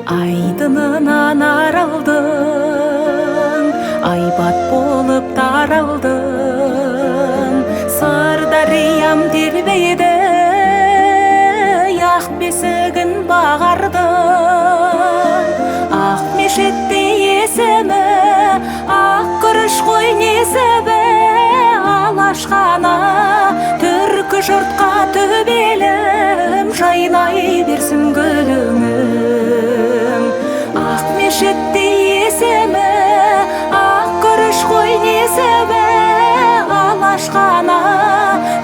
Айдынынан аралдың, айбат болып таралдың. Сырдариям тербейді, ақ бесігін бағардың. Ақ мешетті есімі, ақ күріш қой несібі. Алашқана түркі жұртқа төбелім, жайнай берсін гүліңім. Ақ мешетті есімі, ақ күріш қой несібі. Алашқана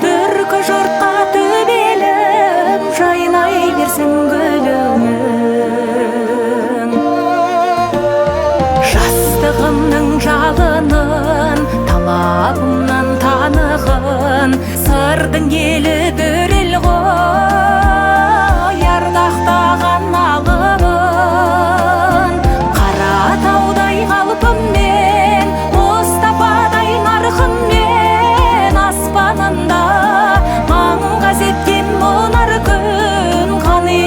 түркі жұртқа төбелім, жайнай берсін гүліңім. Жастығымның жалынын, талабымнан танығын, сырдың елі дүрел ғой, ардақтаған алыбын. Қара таудай қалпыммен, Мұстападай нарқыммен, аспанында маңға жеткен мұнар күн, қаны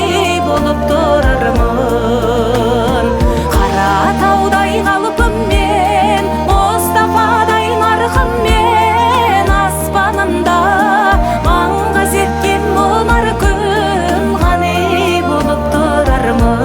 болып тұрармын. Қара таудай қалпыммен, Мұстападай нарқыммен, аспанында маңға жеткен мұнар күн, қаны болып тұрармын.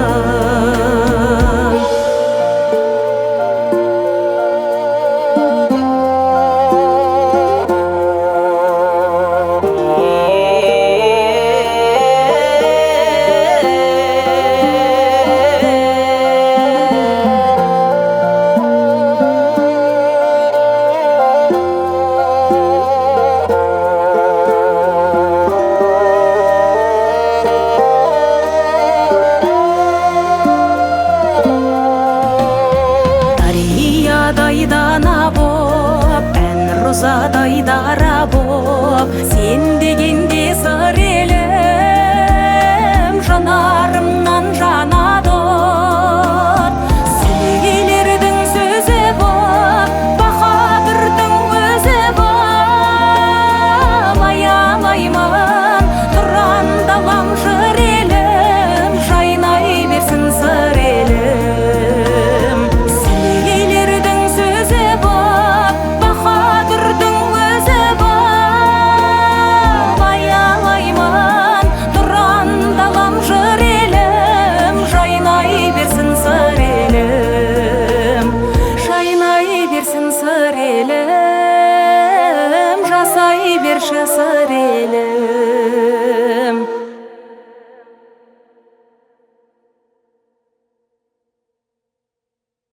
Дариядай дана боп, ән розадай дара боп, сен дегенде сыр елім, жанарымнан жанады от. Сүйгелердің сөзі боп, баһадүрдің өзі боп, аямаймын тұран далам жыр елім, жайнай берсін сыр елім. Сүйгелердің сөзі боп, баһадүрдің өзі боп, аямаймын тұран далам жыр елім, жайнай берсін сыр елім. Жайнай берсін сыр елім, жасай берші сыр елім.